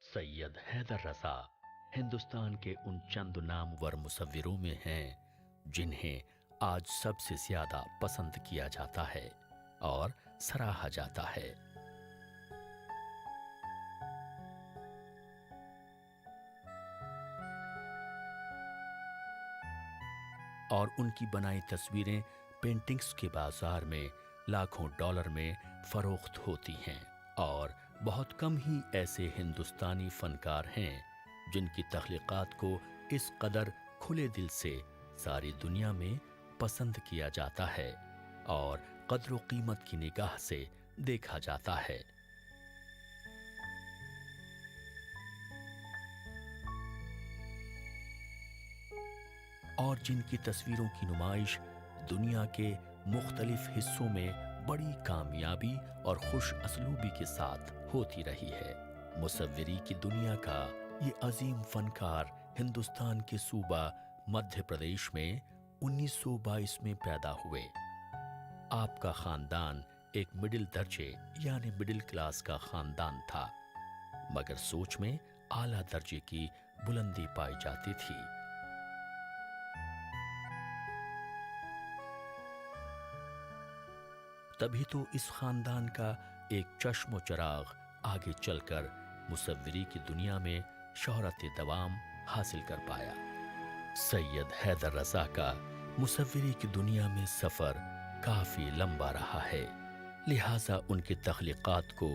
सैयद हैदर रजा हिंदुस्तान के उन चंद नामवर मुसव्विरों में हैं जिन्हें आज सबसे ज्यादा पसंद किया जाता है और सराहा जाता है। और उनकी बनाई तस्वीरें पेंटिंग्स के बाजार में लाखों डॉलर में फरोख्त होती हैं। और बहुत कम ही ऐसे हिंदुस्तानी फनकार हैं जिनकी तख्लीकात को इस कदर खुले दिल से सारी दुनिया में पसंद किया जाता है और कद्र कीमत की निगाह से देखा जाता है। और जिनकी तस्वीरों की नुमाइश दुनिया के मुख्तलिफ हिस्सों में बड़ी कामयाबी और खुश असलूबी के साथ होती रही है। मुसव्विरी की दुनिया का ये अजीम फनकार हिंदुस्तान के सूबा मध्य प्रदेश में 1922 में पैदा हुए। आपका खानदान एक मिडिल दर्जे यानी मिडिल क्लास का खानदान था, मगर सोच में आला दर्जे की बुलंदी पाई जाती थी। तभी तो इस खानदान का एक चश्मो चराग आगे चलकर मुसव्विरी की दुनिया में शोहरत दवाम हासिल कर पाया। सैयद हैदर रजा का मुसव्विरी की दुनिया में सफ़र काफ़ी लंबा रहा है, लिहाजा उनकी तख्लीकात को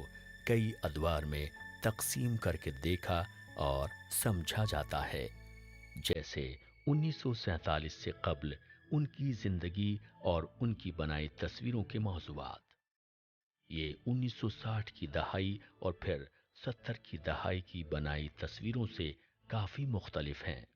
कई अदवार में तकसीम करके देखा और समझा जाता है। जैसे 1947 से कब्ल उनकी जिंदगी और उनकी बनाई तस्वीरों के मौज़ूआत। ये 1960 की दहाई और फिर 70 की दहाई की बनाई तस्वीरों से काफी मुख्तलिफ हैं।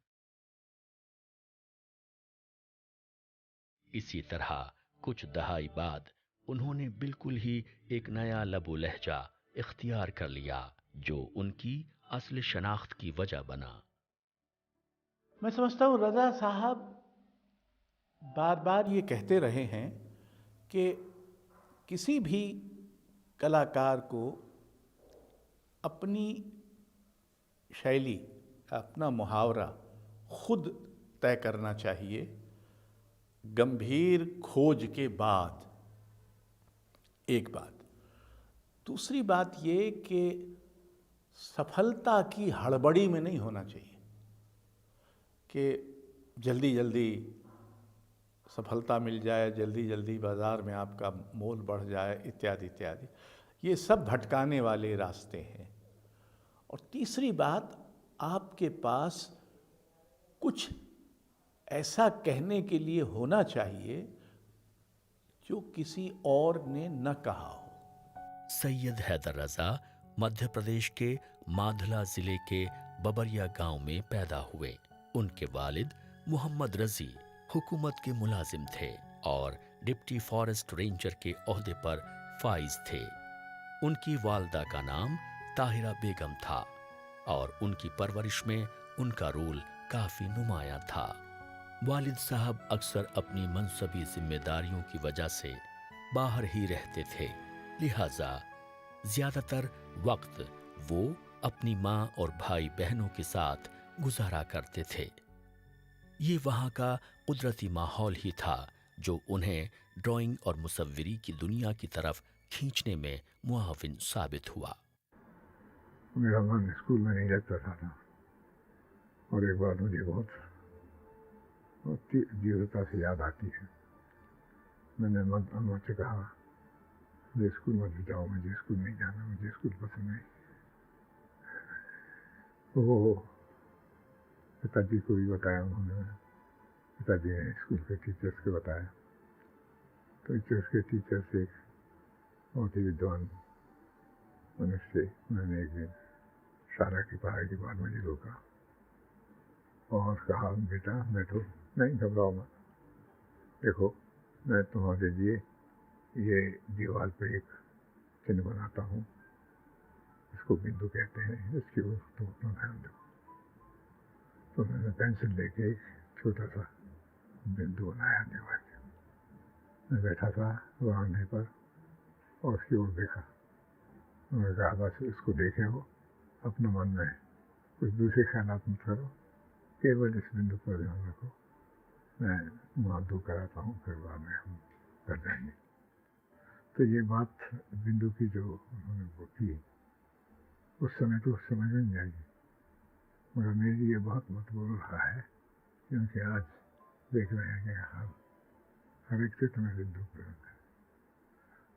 इसी तरह कुछ दहाई बाद उन्होंने बिल्कुल ही एक नया लबो लहजा इख्तियार कर लिया जो उनकी असल शनाख्त की वजह बना। मैं समझता हूँ रज़ा साहब बार बार ये कहते रहे हैं कि किसी भी कलाकार को अपनी शैली, अपना मुहावरा खुद तय करना चाहिए, गंभीर खोज के बाद। एक बात। दूसरी बात ये कि सफलता की हड़बड़ी में नहीं होना चाहिए कि जल्दी जल्दी सफलता मिल जाए, जल्दी जल्दी बाज़ार में आपका मोल बढ़ जाए, इत्यादि इत्यादि। ये सब भटकाने वाले रास्ते हैं। और तीसरी बात, आपके पास कुछ ऐसा कहने के लिए होना चाहिए जो किसी और ने न कहा हो। सैयद हैदर रजा मध्य प्रदेश के माधला जिले के बबरिया गांव में पैदा हुए। उनके वालिद मोहम्मद रजी हुकूमत के मुलाजिम थे और डिप्टी फॉरेस्ट रेंजर के ओहदे पर फाइज थे। उनकी वालदा का नाम ताहिरा बेगम था और उनकी परवरिश में उनका रोल काफी नुमाया था। वालिद साहब अक्सर अपनी मनसबी जिम्मेदारियों की वजह से बाहर ही रहते थे, लिहाजा ज्यादातर वक्त वो अपनी माँ और भाई बहनों के साथ गुजारा करते थे। ये वहाँ का कुदरती माहौल ही था जो उन्हें ड्राइंग और मुसव्विरी की दुनिया की तरफ खींचने में मुआविन साबित हुआ। मेरा मन स्कूल में नहीं लगता था और एक बार मुझे बहुत जीवता से याद आती है। मैंने अम्मा से कहा, मुझे स्कूल मत जाओ, मुझे स्कूल नहीं जाना, मुझे स्कूल पसंद नहीं। वो पिताजी को भी बताया उन्होंने, पिताजी ने स्कूल के टीचर्स को बताया, तो टीचर्स एक बहुत ही विद्वान मनुष्य, मैंने एक दिन सारा की पढ़ाई के बाद मुझे रोका और कहा, बेटा मैं तो नहीं, घबराओ मत, देखो मैं तुम्हारे लिए ये दीवार पे एक चिन्ह बनाता हूँ, इसको बिंदु कहते हैं, इसकी ओर तुम अपना ध्यान दो। तो मैंने पेंसिल लेके एक छोटा सा बिंदु बनाया दीवार पे। मैं बैठा था वरांडे पर और उसकी ओर देखा। मैंने कहा, बस इसको देखे हो, अपने मन में कुछ दूसरे ख्यालात मत करो, केवल इस बिंदु पर ध्यान रखो। मैं मुँह धो कराता हूँ, फिर बाद में हम कर जाएंगे। तो ये बात बिंदु की जो उन्होंने वो की, उस समय तो समझ में नहीं आएगी, मगर मेरे लिए बहुत महत्वपूर्ण रहा है, क्योंकि आज देख रहे हैं कि हर एक चित्र में बिंदु प्रयोग है,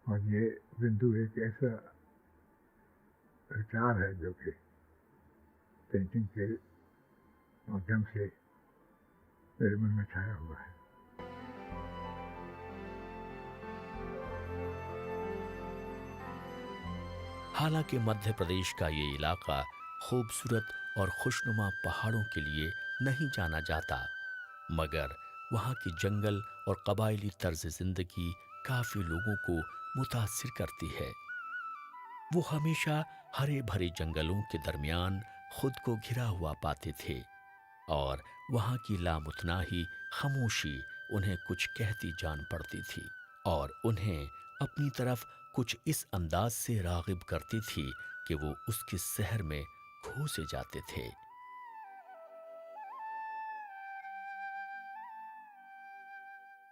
और ये बिंदु एक ऐसा विचार है जो कि पेंटिंग के माध्यम से मेरे मन में छाया हुआ है। हालांकि मध्य प्रदेश का ये इलाका खूबसूरत और खुशनुमा पहाड़ों के लिए नहीं जाना जाता, मगर वहाँ की जंगल और कबायली तर्ज जिंदगी काफी लोगों को मुतासिर करती है। वो हमेशा हरे भरे जंगलों के दरमियान खुद को घिरा हुआ पाते थे, और वहाँ की लामुतनाही खामोशी उन्हें कुछ कहती जान पड़ती थी, और उन्हें अपनी तरफ कुछ इस अंदाज से रागिब करती थी कि वो उसके शहर में खो से जाते थे।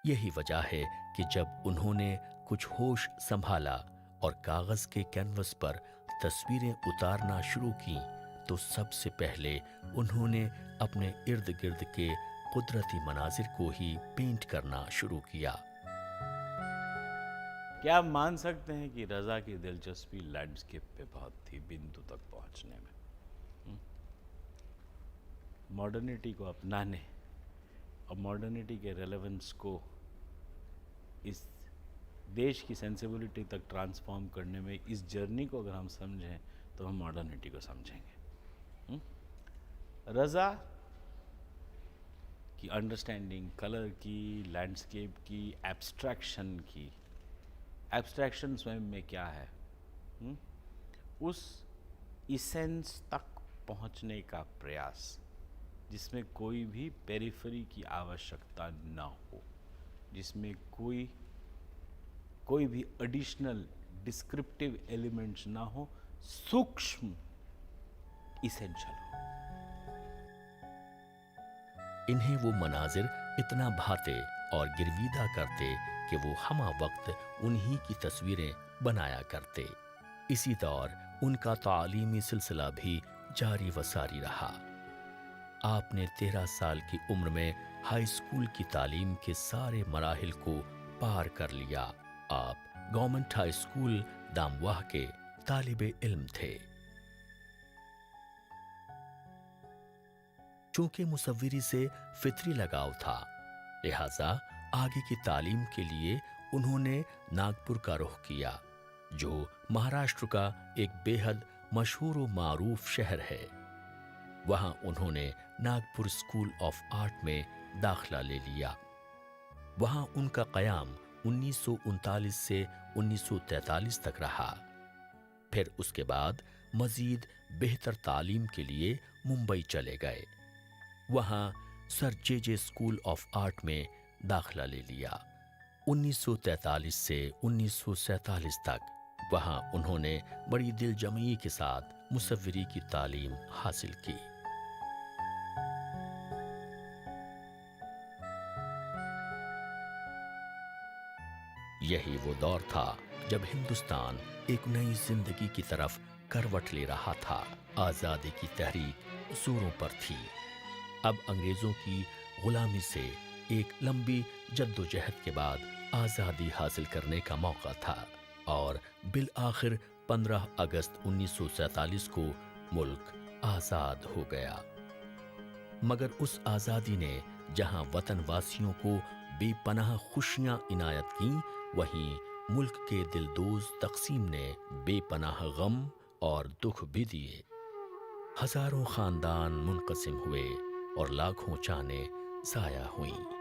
यही वजह है कि जब उन्होंने कुछ होश संभाला और कागज के कैनवस पर तस्वीरें उतारना शुरू की, तो सबसे पहले उन्होंने अपने इर्द गिर्द के कुदरती मनाजिर को ही पेंट करना शुरू किया। क्या आप मान सकते हैं कि रज़ा की दिलचस्पी लैंडस्केप पे बहुत थी, बिंदु तक पहुंचने में। मॉडर्निटी को अपनाने और मॉडर्निटी के रेलेवेंस को इस देश की सेंसिबिलिटी तक ट्रांसफॉर्म करने में, इस जर्नी को अगर हम समझें तो हम मॉडर्निटी को समझेंगे। रज़ा की अंडरस्टैंडिंग कलर की, लैंडस्केप की, एब्स्ट्रैक्शन की, एब्स्ट्रैक्शन स्वयं में क्या है, उस इसेंस तक पहुंचने का प्रयास जिसमें कोई भी पेरिफेरी की आवश्यकता ना हो, जिसमें कोई भी एडिशनल डिस्क्रिप्टिव एलिमेंट्स ना हो, सूक्ष्म इसेंशियल हो। इन्हें वो मनाजिर इतना भाते और गिरविदा करते कि वो हमा वक्त उन्हीं की तस्वीरें बनाया करते। इसी दौर उनका तालीमी सिलसिला भी जारी व सारी रहा। आपने 13 साल की उम्र में हाई स्कूल की तालीम के सारे मराहिल को पार कर लिया। आप गवर्नमेंट हाई स्कूल दामवाह के तालिबे इल्म थे। चूंकि मुसव्विरी से फितरी लगाव था, लिहाजा आगे की तालीम के लिए उन्होंने नागपुर का रुख किया, जो महाराष्ट्र का एक बेहद मशहूर व मारूफ शहर है। वहां उन्होंने नागपुर स्कूल ऑफ आर्ट में दाखिला ले लिया। वहां उनका क़याम 1939 से 1943 तक रहा। फिर उसके बाद मजीद बेहतर तालीम के लिए मुंबई चले गए। वहां sir J school of art में दाखिला ले लिया। 1943 से 1947 तक वहां उन्होंने बड़ी दिलजमई के साथ मुसव्विरी की तालीम हासिल की। यही वो दौर था जब हिंदुस्तान एक नई जिंदगी की तरफ करवट ले रहा था। आज़ादी की तहरीक जोरों पर थी। अब अंग्रेजों की गुलामी से एक लंबी जद्दोजहद के बाद आज़ादी हासिल करने का मौका था, और बिल आखिर 15 अगस्त 1947 को मुल्क आज़ाद हो गया। मगर उस आज़ादी ने जहां वतन वासियों को बेपनाह खुशियां इनायत की, वहीं मुल्क के दिलदोज तक़सीम ने बेपनाह गम और दुख भी दिए। हजारों खानदान मुनक़सिम हुए और लाखों जानें ज़ाया हुईं।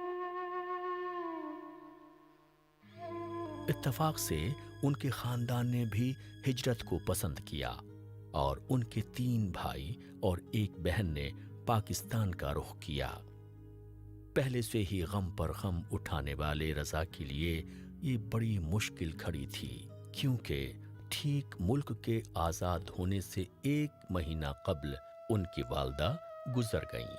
इत्तफाक से उनके खानदान ने भी हिजरत को पसंद किया, और उनके 3 भाई और 1 बहन ने पाकिस्तान का रुख किया। पहले से ही गम पर गम उठाने वाले रज़ा के लिए ये बड़ी मुश्किल खड़ी थी, क्योंकि ٹھیک ملک کے آزاد ہونے سے 1 مہینہ قبل ان کی والدہ گزر گئیں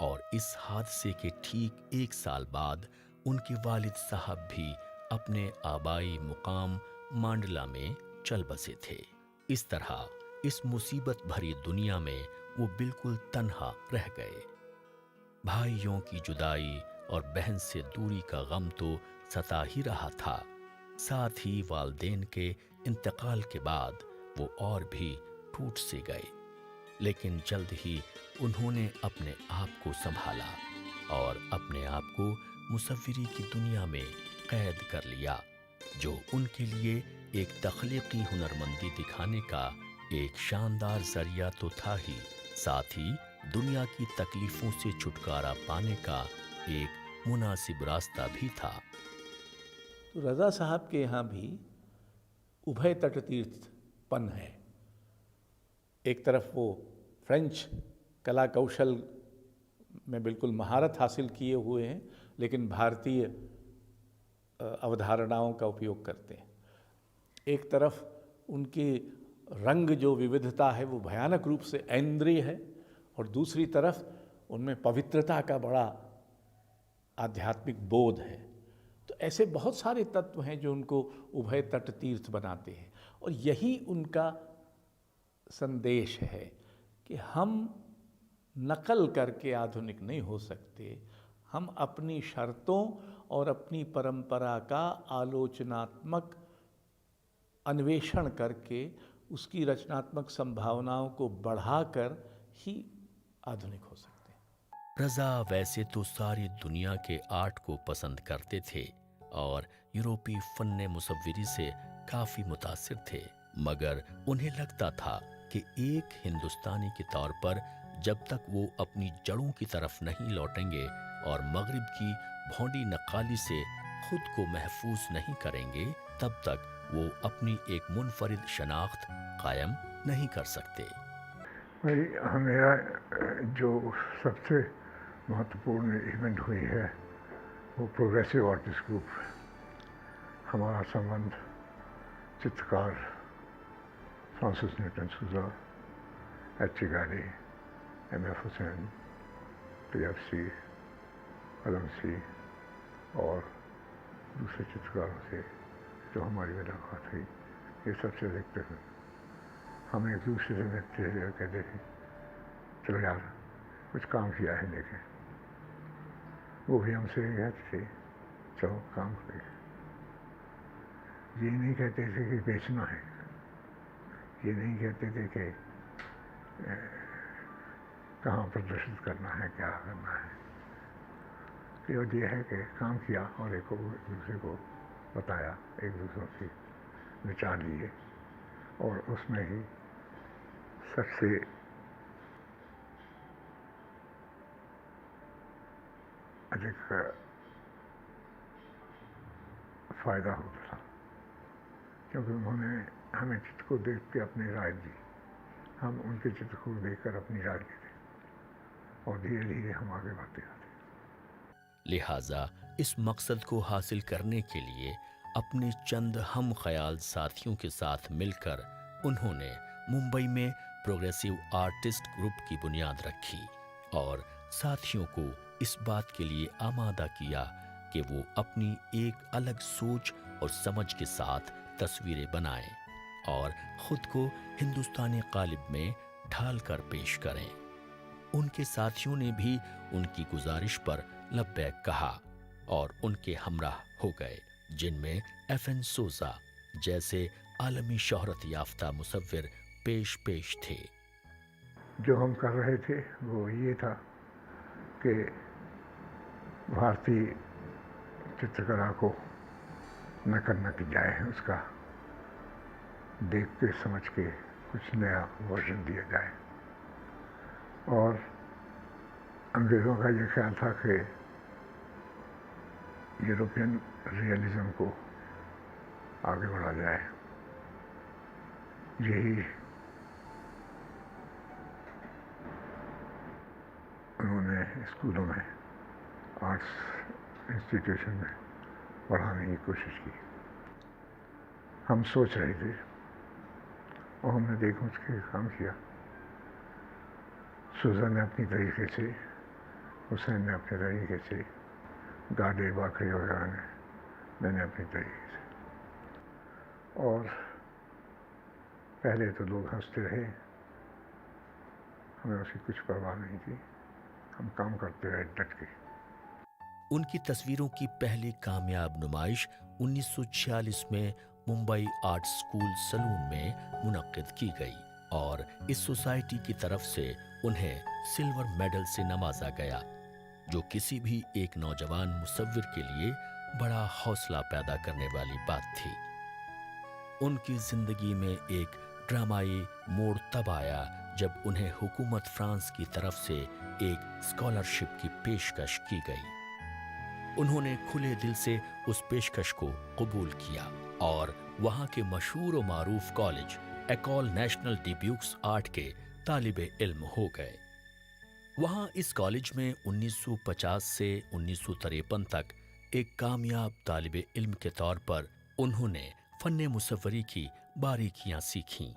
اور اس حادثے کے ٹھیک 1 سال بعد ان کے والد صاحب بھی اپنے آبائی مقام مانڈلا میں چل بسے تھے۔ اس طرح اس مصیبت بھری دنیا میں وہ بالکل تنہا رہ گئے۔ بھائیوں کی جدائی اور بہن سے دوری کا غم تو ستا ہی رہا تھا، ساتھ ہی والدین کے انتقال کے بعد وہ اور بھی ٹوٹ سے گئے، لیکن جلد ہی انہوں نے اپنے آپ کو سنبھالا اور اپنے آپ کو مصوری کی دنیا میں قید کر لیا، جو ان کے لیے ایک تخلیقی ہنرمندی دکھانے کا ایک شاندار ذریعہ تو تھا ہی، ساتھ ہی دنیا کی تکلیفوں سے چھٹکارا پانے کا ایک مناسب راستہ بھی تھا۔ تو رضا صاحب کے یہاں بھی ابھے تٹ تیرتھ پن ہے۔ ایک طرف وہ فرینچ کلا کوشل میں بالکل مہارت حاصل کیے ہوئے ہیں، لیکن بھارتیہ اودھارناؤں کا اپیوگ کرتے ہیں۔ ایک طرف ان کی رنگ جو وودھتا ہے وہ بھیانک روپ سے ایندریہ ہے، اور دوسری طرف ان میں پوترتا کا بڑا آدھیاتمک بودھ ہے۔ تو ایسے بہت سارے تتو ہیں جو ان کو ابھے تٹ تیرتھ بناتے ہیں، اور یہی ان کا سندیش ہے کہ ہم نقل کر کے آدھنک نہیں ہو سکتے، ہم اپنی شرطوں اور اپنی پرمپرا کا آلوچناتمک انویشن کر کے اس کی رچناتمک سمبھاوناؤں کو بڑھا کر ہی آدھنک ہو سکتے ہیں۔ رضا ویسے تو ساری دنیا کے آرٹ کو پسند کرتے تھے اور یورپی فن مصوری سے کافی متاثر تھے، مگر انہیں لگتا تھا کہ ایک ہندوستانی کے طور پر جب تک وہ اپنی جڑوں کی طرف نہیں لوٹیں گے اور مغرب کی بھونڈی نقالی سے خود کو محفوظ نہیں کریں گے، تب تک وہ اپنی ایک منفرد شناخت قائم نہیں کر سکتے۔ میرا جو سب سے مہتوپورن ایونٹ ہوئی ہے وہ پروگریسو آرٹسٹ گروپ۔ ہمارا سمبندھ چترکار فرانسس نیوٹن سوزا، ایچ گاڑی، ایم ایف حسین، ٹی ایف سی، علم سی اور دوسرے چترکاروں سے جو ہماری ملاقات ہوئی، یہ سب سے دیکھتے ہیں ہم ایک دوسرے سے ملتے تھے اور کہتے تھے چلو یار کچھ کام کیا ہے دیکھیں، وہ بھی ہم سے کہتے تھے چلو کام کریں۔ یہ نہیں کہتے تھے کہ بیچنا ہے، یہ نہیں کہتے تھے کہ کہاں پردرشت کرنا ہے، کیا کرنا ہے۔ یہ ہے کہ کام کیا اور ایک دوسرے کو بتایا، ایک دوسرے کی نچان لیے، اور اس میں ہی سب سے ادھک فائدہ ہوتا تھا، کیونکہ انہوں نے ہمیں چتر کو دیکھ کے اپنی رائے دی، ہم ان کے چتر کو دیکھ کر اپنی رائے دیتے، اور دھیرے دھیرے ہم آگے بڑھتے جاتے۔ لہٰذا اس مقصد کو حاصل کرنے کے لیے اپنے چند ہم خیال ساتھیوں کے ساتھ مل کر انہوں نے ممبئی میں پروگریسو آرٹسٹ گروپ کی بنیاد رکھی اور ساتھیوں کو اس بات کے لیے آمادہ کیا کہ وہ اپنی ایک الگ سوچ اور سمجھ کے ساتھ تصویریں بنائیں اور خود کو ہندوستانی قالب میں ڈھال کر پیش کریں۔ ان کے ساتھیوں نے بھی ان کی گزارش پر لبیک کہا اور ان کے ہمراہ ہو گئے، جن میں ایف این سوزا جیسے عالمی شہرت یافتہ مصور پیش تھے۔ جو ہم کر رہے تھے وہ یہ تھا کہ بھارتی چترکلا کو نقل نہ کی جائے، اس کا دیکھ کے سمجھ کے کچھ نیا ورژن دیا جائے، اور انگریزوں کا یہ خیال تھا کہ یورپین ریئلزم کو آگے بڑھا جائے۔ یہی انہوں نے اسکولوں میں، آرٹس انسٹیٹیوشن میں پڑھانے کی کوشش کی۔ ہم سوچ رہے تھے اور ہم نے دیکھ مجھ کے کام کیا. سوزن نے اپنی طریقے سے، حسین نے اپنے طریقے سے، گاڈے باکری وغیرہ نے، میں نے اپنی طریقے سے. اور پہلے تو لوگ ہنستے رہے، ہمیں اس کی کچھ پرواہ نہیں تھی، ہم کام کرتے رہے ڈٹ کے. ان کی تصویروں کی پہلی کامیاب نمائش 1946 میں ممبئی آرٹ سکول سلون میں منعقد کی گئی اور اس سوسائٹی کی طرف سے انہیں سلور میڈل سے نوازا گیا، جو کسی بھی ایک نوجوان مصور کے لیے بڑا حوصلہ پیدا کرنے والی بات تھی. ان کی زندگی میں ایک ڈرامائی موڑ تب آیا جب انہیں حکومت فرانس کی طرف سے ایک اسکالرشپ کی پیشکش کی گئی. انہوں نے کھلے دل سے اس پیشکش کو قبول کیا اور وہاں کے مشہور و معروف college École Nationale de Beaux Arts کے طالب علم ہو گئے. وہاں اس کالج میں 1950 سے 1953 تک ایک کامیاب طالب علم کے طور پر انہوں نے فن مصوری کی باریکیاں سیکھیں.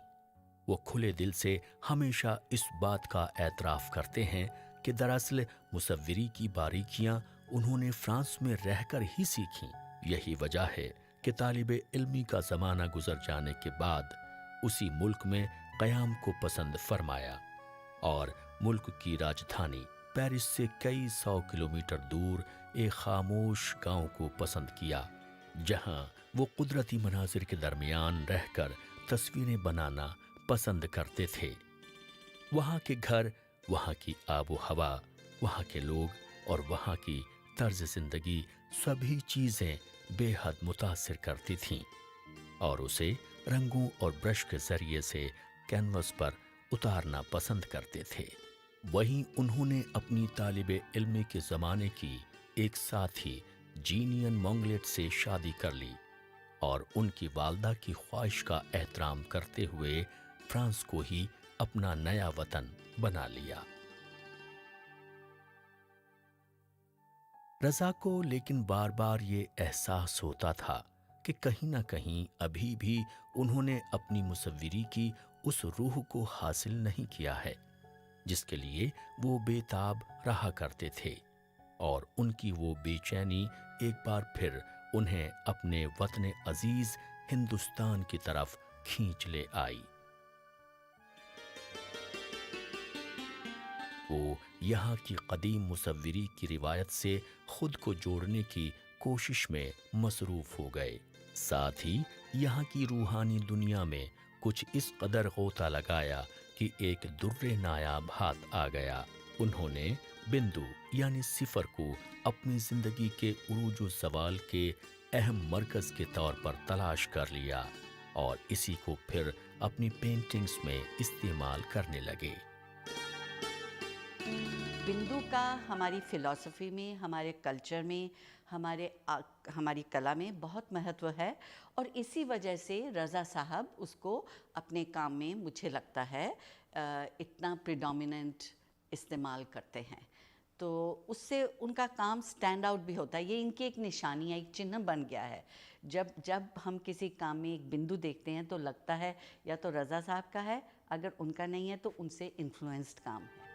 وہ کھلے دل سے ہمیشہ اس بات کا اعتراف کرتے ہیں کہ دراصل مصوری کی باریکیاں انہوں نے فرانس میں رہ کر ہی سیکھیں. یہی وجہ ہے کہ طالب علمی کا زمانہ گزر جانے کے بعد اسی ملک میں قیام کو پسند فرمایا اور ملک کی راجدھانی پیرس سے کئی 100 کلومیٹر دور ایک خاموش گاؤں کو پسند کیا، جہاں وہ قدرتی مناظر کے درمیان رہ کر تصویریں بنانا پسند کرتے تھے. وہاں کے گھر، وہاں کی آب و ہوا، وہاں کے لوگ اور وہاں کی طرز زندگی سبھی چیزیں بے حد متاثر کرتی تھیں اور اسے رنگوں اور برش کے ذریعے سے کینوس پر اتارنا پسند کرتے تھے. وہیں انہوں نے اپنی طالب علمی کے زمانے کی ایک ساتھی جینین مونگلیٹ سے شادی کر لی اور ان کی والدہ کی خواہش کا احترام کرتے ہوئے فرانس کو ہی اپنا نیا وطن بنا لیا. رضا کو لیکن بار بار یہ احساس ہوتا تھا کہ کہیں نہ کہیں ابھی بھی انہوں نے اپنی مصوری کی اس روح کو حاصل نہیں کیا ہے جس کے لیے وہ بے تاب رہا کرتے تھے، اور ان کی وہ بے چینی ایک بار پھر انہیں اپنے وطن عزیز ہندوستان کی طرف کھینچ لے آئی. وہ یہاں کی قدیم مصوری کی روایت سے خود کو جوڑنے کی کوشش میں مصروف ہو گئے. ساتھ ہی یہاں کی روحانی دنیا میں کچھ اس قدر غوطہ لگایا کہ ایک در نایاب ہاتھ آ گیا. انہوں نے بندو یعنی صفر کو اپنی زندگی کے عروج و زوال کے اہم مرکز کے طور پر تلاش کر لیا اور اسی کو پھر اپنی پینٹنگز میں استعمال کرنے لگے. بندو کا ہماری فلسفی میں، ہمارے کلچر میں، ہماری کلا میں بہت مہتو ہے، اور اسی وجہ سے رضا صاحب اس کو اپنے کام میں مجھے لگتا ہے اتنا پریڈومیننٹ استعمال کرتے ہیں. تو اس سے ان کا کام سٹینڈ آؤٹ بھی ہوتا ہے. یہ ان کی ایک نشانی ہے، ایک چنہ بن گیا ہے. جب ہم کسی کام میں ایک بندو دیکھتے ہیں تو لگتا ہے یا تو رضا صاحب کا ہے، اگر ان کا نہیں ہے تو ان سے انفلوئنسڈ کام ہے.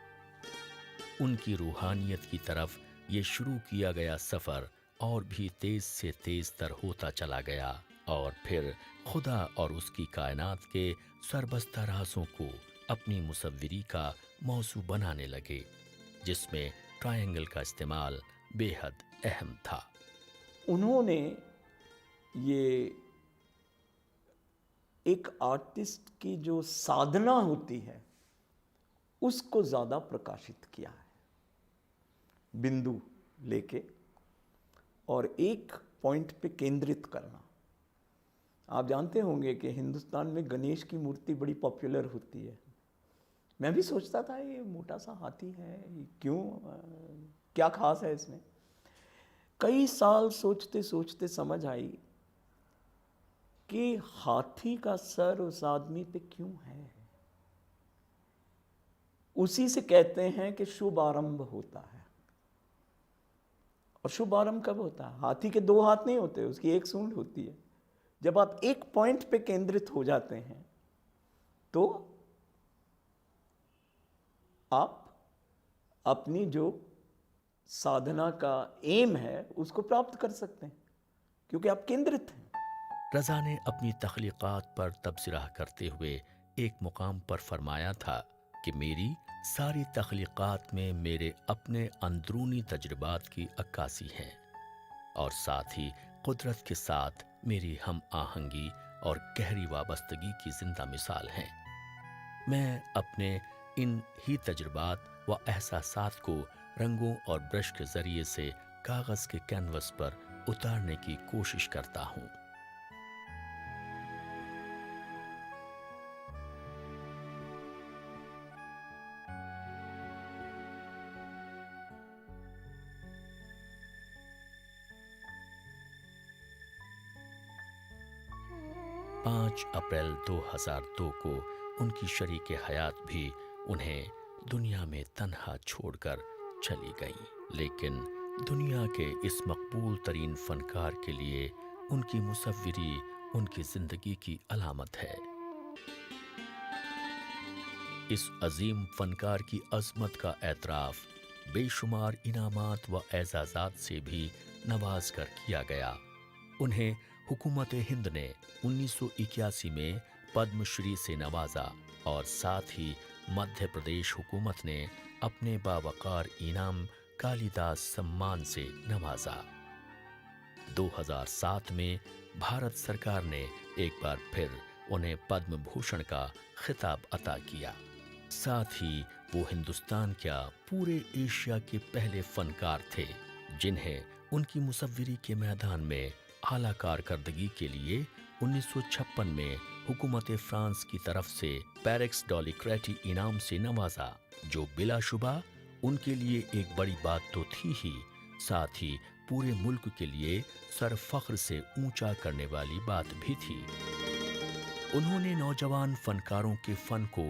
ان کی روحانیت کی طرف یہ شروع کیا گیا سفر اور بھی تیز سے تیز تر ہوتا چلا گیا، اور پھر خدا اور اس کی کائنات کے سربستہ رازوں کو اپنی مصوری کا موضوع بنانے لگے، جس میں ٹرائنگل کا استعمال بے حد اہم تھا. انہوں نے یہ ایک آرٹسٹ کی جو سادھنا ہوتی ہے اس کو زیادہ پرکاشت کیا ہے، بندو لے کے اور ایک پوائنٹ پہ کیندرت کرنا. آپ جانتے ہوں گے کہ ہندوستان میں گنیش کی مورتی بڑی پاپولر ہوتی ہے. میں بھی سوچتا تھا یہ موٹا سا ہاتھی ہے، یہ کیوں، کیا خاص ہے اس میں. کئی سال سوچتے سوچتے سمجھ آئی کہ ہاتھی کا سر اس آدمی پہ کیوں ہے. اسی سے کہتے ہیں کہ شبھ آرمبھ ہوتا ہے. اور شبھ آرمبھ کب ہوتا ہے؟ ہاتھی کے دو ہاتھ نہیں ہوتے، اس کی ایک سونڈ ہوتی ہے. جب آپ ایک پوائنٹ پہ کیندرت ہو جاتے ہیں तो आप अपनी जो साधना का एम है उसको प्राप्त कर सकते हैं, क्योंकि आप केंद्रित हैं। रज़ा ने अपनी तख्लीक़ात पर तबसरा करते हुए एक मुकाम पर फरमाया था कि मेरी सारी तख्लीक़ात में मेरे अपने अंदरूनी तजुर्बात की अक्कासी है और साथ ही कुदरत के साथ मेरी हम आहंगी और गहरी वाबस्तगी की जिंदा मिसाल हैं। मैं अपने इन ही तजुर्बात व एहसासात को रंगों और ब्रश के ज़रिए से कागज़ के कैनवस पर उतारने की कोशिश करता हूँ। पाँच अप्रैल 2002 को उनकी शरीके हयात भी उन्हें दुनिया में तन्हा छोड़कर चली गई। लेकिन दुनिया के इस मकबूल तरीन फनकार के लिए उनकी मुसव्विरी उनकी जिंदगी की अलामत है। इस अजीम फनकार की अजमत का एतराफ़ बेशुमार इनामात व एजाज़ात से भी नवाज कर किया गया। उन्हें हुकूमत हिंद ने 1981 में पद्मश्री से नवाजा और साथ ही मध्य प्रदेश हुकूमत ने अपने बावकार इनाम कालिदास सम्मान से नवाजा। 2007 में भारत सरकार ने एक बार फिर उन्हें पद्म भूषण का खिताब अता किया। साथ ही वो हिंदुस्तान क्या पूरे एशिया के पहले फनकार थे जिन्हें उनकी मुसव्विरी के मैदान में आला कारकर्दगी के लिए 1956 में हुकूमत फ्रांस की तरफ से पैरिक्स डॉलिक्रैटी इनाम से नवाजा, जो बिलाशुबा उनके लिए एक बड़ी बात तो थी ही, साथ ही पूरे मुल्क के लिए सर फख्र से ऊंचा करने वाली बात भी थी। उन्होंने नौजवान फनकारों के फन को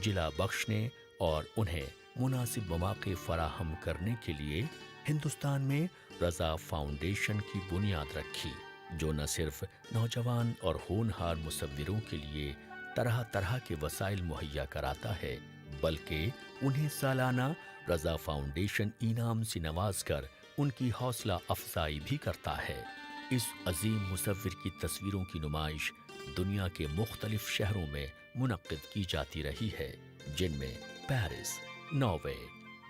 जिला बख्शने और उन्हें मुनासिब मौके फराहम करने के लिए हिंदुस्तान में रज़ा फाउंडेशन की बुनियाद रखी, जो न सिर्फ नौजवान और होनहार मुसव्विरों के लिए तरह तरह के वसाइल मुहैया कराता है, बल्कि उन्हें सालाना रज़ा फाउंडेशन इनाम से नवाज कर उनकी हौसला अफजाई भी करता है। इस अजीम मुसव्विर की तस्वीरों की नुमाइश दुनिया के मुख्तलिफ शहरों में मुनक्किद की जाती रही है, जिनमें पेरिस, नॉर्वे,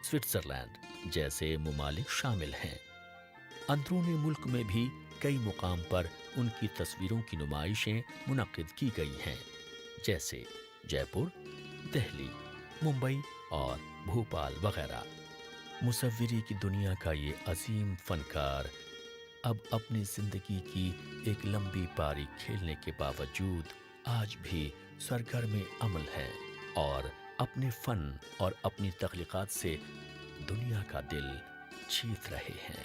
स्विट्जरलैंड जैसे मुमालिक शामिल हैं। अंदरूनी मुल्क में भी कई मुकाम पर उनकी तस्वीरों की नुमाइशें मुनक्किद की गई हैं, जैसे जयपुर, दिल्ली, मुंबई और भोपाल वगैरह। मुसव्विरी की दुनिया का ये अजीम फनकार अब अपनी जिंदगी की एक लंबी पारी खेलने के बावजूद आज भी सरगर्म अमल है और अपने फन और अपनी तख्लीकात से दुनिया का दिल जीत रहे हैं।